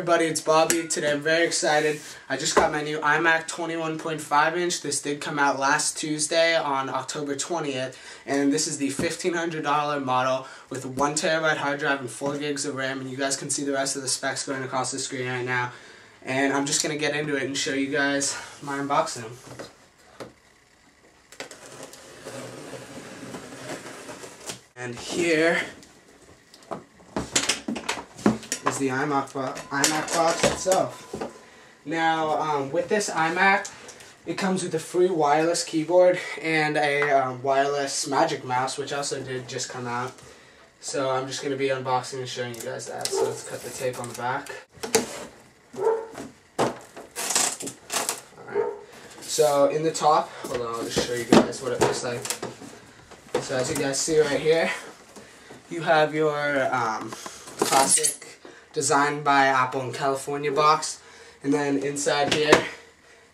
everybody, it's Bobby. Today I'm very excited. I just got my new iMac 21.5 inch. This did come out last Tuesday on October 20th, and this is the $1,500 model with a 1 terabyte hard drive and 4 gigs of RAM, and you guys can see the rest of the specs going across the screen right now. And I'm just going to get into it and show you guys my unboxing. And here is the iMac box itself. Now, with this iMac, it comes with a free wireless keyboard and a wireless Magic Mouse, which also did just come out. So I'm just going to be unboxing and showing you guys that. So let's cut the tape on the back. Alright. So in the top, hold on, I'll just show you guys what it looks like. So as you guys see right here, you have your classic designed by Apple in California box, and then inside here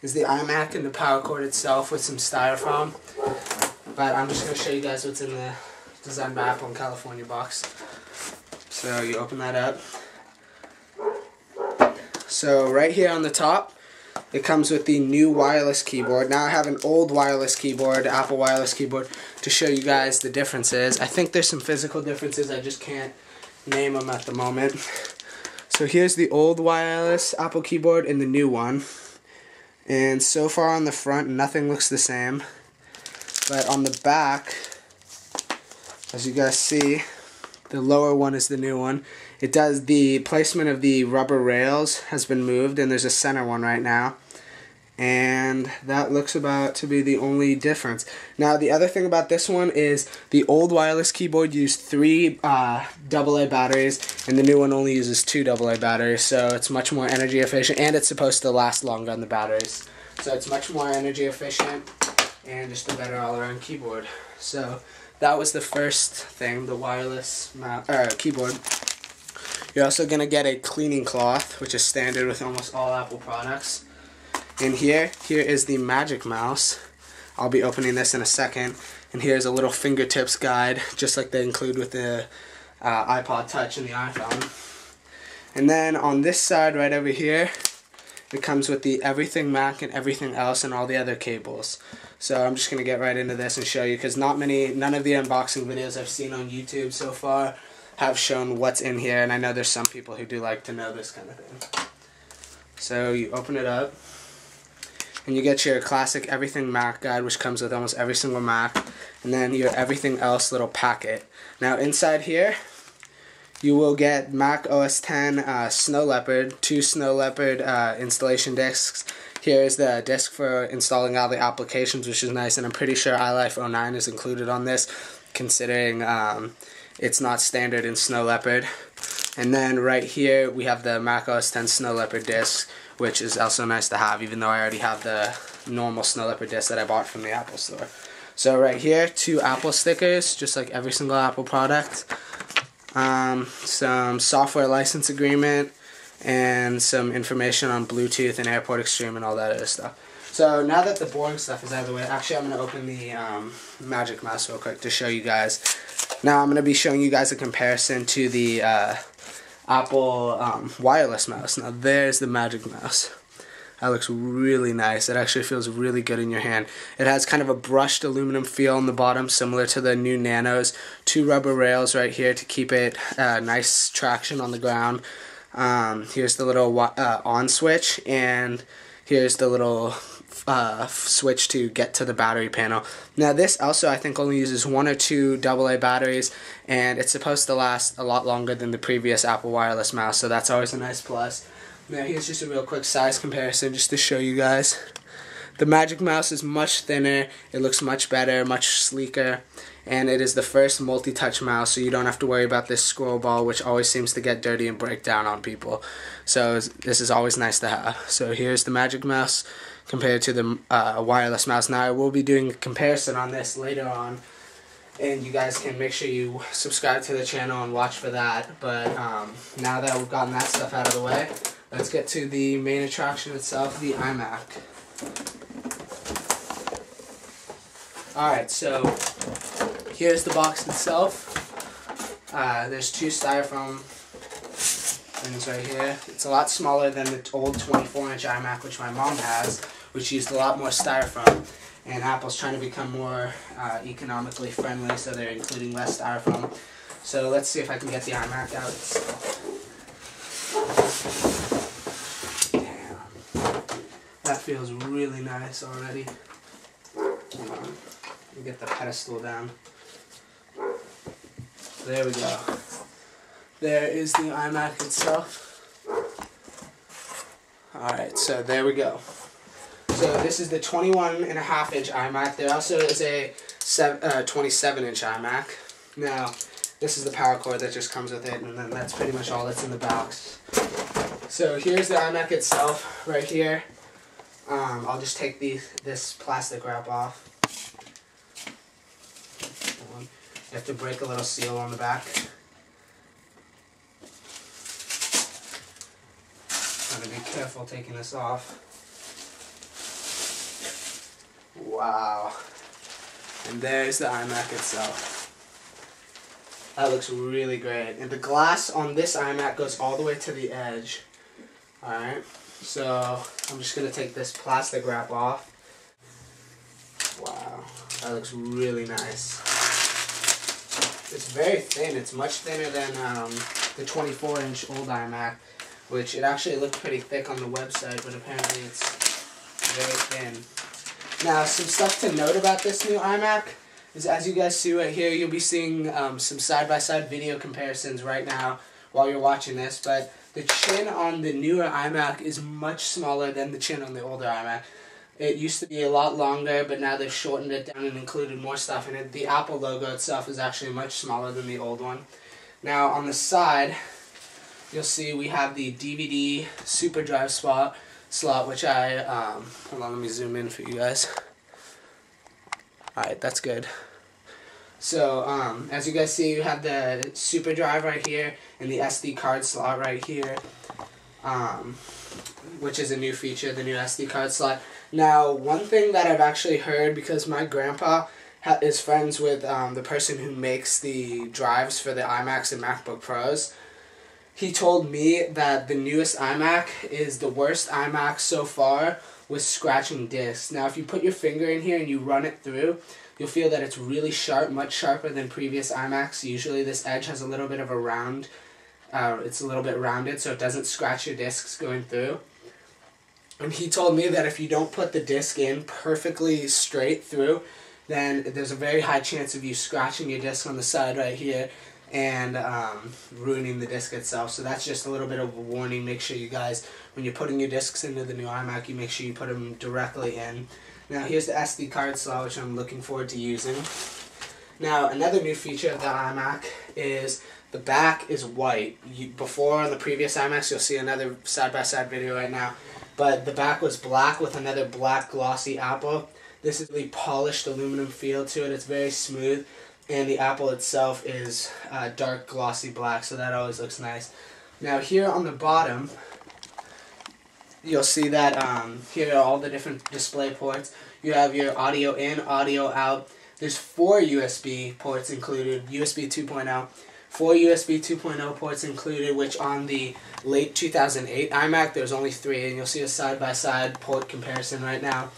is the iMac and the power cord itself with some styrofoam. But I'm just going to show you guys what's in the designed by Apple in California box. So you open that up. So right here on the top, it comes with the new wireless keyboard. Now I have an old wireless keyboard, Apple wireless keyboard, to show you guys the differences. I think there's some physical differences, I just can't name them at the moment. So here's the old wireless Apple keyboard and the new one. And so far on the front, nothing looks the same. But on the back, as you guys see, the lower one is the new one. It does, the placement of the rubber rails has been moved, and there's a center one right now. And that looks about to be the only difference. Now the other thing about this one is the old wireless keyboard used 3 AA batteries, and the new one only uses 2 AA batteries, so it's much more energy efficient, and it's supposed to last longer on the batteries. So it's much more energy efficient and just a better all-around keyboard. So that was the first thing, the wireless keyboard. You're also going to get a cleaning cloth, which is standard with almost all Apple products. And here is the Magic Mouse. I'll be opening this in a second. And here's a little fingertips guide, just like they include with the iPod Touch and the iPhone. And then on this side right over here, it comes with the Everything Mac and Everything Else and all the other cables. So I'm just going to get right into this and show you, because none of the unboxing videos I've seen on YouTube so far have shown what's in here, and I know there's some people who do like to know this kind of thing. So you open it up, and you get your classic Everything Mac guide, which comes with almost every single Mac, and then your Everything Else little packet. Now inside here, you will get Mac OS X Snow Leopard, 2 Snow Leopard installation discs. Here's the disc for installing all the applications, which is nice, and I'm pretty sure iLife 09 is included on this, considering it's not standard in Snow Leopard. And then right here we have the Mac OS X Snow Leopard disc, which is also nice to have, even though I already have the normal Snow Leopard disc that I bought from the Apple Store. So right here, 2 Apple stickers, just like every single Apple product. Some software license agreement, and some information on Bluetooth and Airport Extreme and all that other stuff. So now that the boring stuff is out of the way, actually I'm going to open the Magic Mouse real quick to show you guys. Now I'm going to be showing you guys a comparison to the Apple wireless mouse. Now there's the Magic Mouse. That looks really nice. It actually feels really good in your hand. It has kind of a brushed aluminum feel on the bottom, similar to the new Nanos. 2 rubber rails right here to keep it nice traction on the ground. Here's the little on switch, and here's the little switch to get to the battery panel. Now this also I think only uses 1 or 2 AA batteries, and it's supposed to last a lot longer than the previous Apple wireless mouse, so that's always a nice plus. Now here's just a real quick size comparison just to show you guys. The Magic Mouse is much thinner, it looks much better, much sleeker, and it is the first multi-touch mouse, so you don't have to worry about this scroll ball, which always seems to get dirty and break down on people. So this is always nice to have. So here's the Magic Mouse compared to the wireless mouse. Now I will be doing a comparison on this later on, and you guys can make sure you subscribe to the channel and watch for that. But now that we've gotten that stuff out of the way, let's get to the main attraction itself, the iMac. Alright, so here's the box itself. There's 2 styrofoam buttons right here. It's a lot smaller than the old 24-inch iMac, which my mom has, which used a lot more styrofoam. And Apple's trying to become more economically friendly, so they're including less styrofoam. So let's see if I can get the iMac out itself. Damn. That feels really nice already. Hold on. Let me get the pedestal down. There we go. There is the iMac itself. Alright, so there we go. So this is the 21.5-inch iMac. There also is a 27-inch iMac. Now, this is the power cord that just comes with it, and then that's pretty much all that's in the box. So here's the iMac itself right here. I'll just take this plastic wrap off. You have to break a little seal on the back. Gotta be careful taking this off. Wow. And there's the iMac itself. That looks really great. And the glass on this iMac goes all the way to the edge. Alright, so I'm just going to take this plastic wrap off. Wow, that looks really nice. It's very thin. It's much thinner than the 24-inch old iMac, which it actually looked pretty thick on the website, but apparently it's very thin. Now, some stuff to note about this new iMac is, as you guys see right here, you'll be seeing some side-by-side video comparisons right now while you're watching this, but the chin on the newer iMac is much smaller than the chin on the older iMac. It used to be a lot longer, but now they've shortened it down and included more stuff in it. The Apple logo itself is actually much smaller than the old one. Now, on the side, you'll see we have the DVD super drive slot, which I, hold on, let me zoom in for you guys. Alright, that's good. So, as you guys see, you have the super drive right here and the SD card slot right here, which is a new feature, the new SD card slot. Now, one thing that I've actually heard, because my grandpa is friends with the person who makes the drives for the iMacs and MacBook Pros, he told me that the newest iMac is the worst iMac so far with scratching discs. Now, if you put your finger in here and you run it through, you'll feel that it's really sharp, much sharper than previous iMacs. Usually this edge has a little bit of a round, it's a little bit rounded so it doesn't scratch your discs going through. And he told me that if you don't put the disc in perfectly straight through, then there's a very high chance of you scratching your disc on the side right here and ruining the disc itself. So that's just a little bit of a warning. Make sure you guys, when you're putting your discs into the new iMac, you make sure you put them directly in. Now here's the SD card slot, which I'm looking forward to using. Now another new feature of the iMac is the back is white. Before on the previous iMacs, you'll see another side-by-side video right now, but the back was black with another black glossy Apple. This is really polished aluminum feel to it. It's very smooth, and the Apple itself is dark glossy black, so that always looks nice. Now here on the bottom, you'll see that here are all the different display ports. You have your audio in, audio out. There's 4 USB ports included, USB 2.0. 4 USB 2.0 ports included, which on the late 2008 iMac, there's only 3, and you'll see a side-by-side port comparison right now.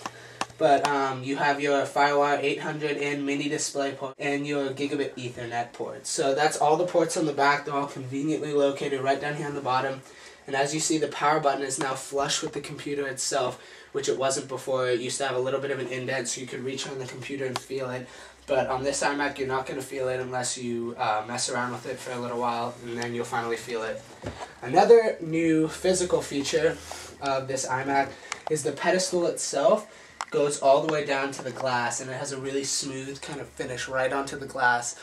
But you have your FireWire 800 and mini display port and your gigabit Ethernet port. So that's all the ports on the back. They're all conveniently located right down here on the bottom. And as you see, the power button is now flush with the computer itself, which it wasn't before. It used to have a little bit of an indent so you could reach on the computer and feel it. But on this iMac, you're not going to feel it unless you mess around with it for a little while, and then you'll finally feel it. Another new physical feature of this iMac is the pedestal itself goes all the way down to the glass, and it has a really smooth kind of finish right onto the glass.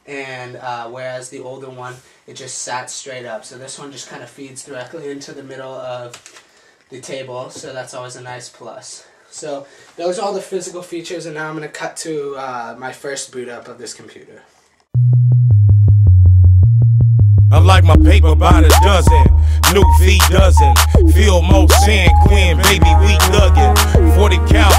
And whereas the older one, it just sat straight up. So this one just kind of feeds directly into the middle of the table, so that's always a nice plus. So those are all the physical features, and now I'm going to cut to my first boot up of this computer. I like my paper by the dozen, new V dozen, feel more San Quinn, baby, we thuggin', 40 cal.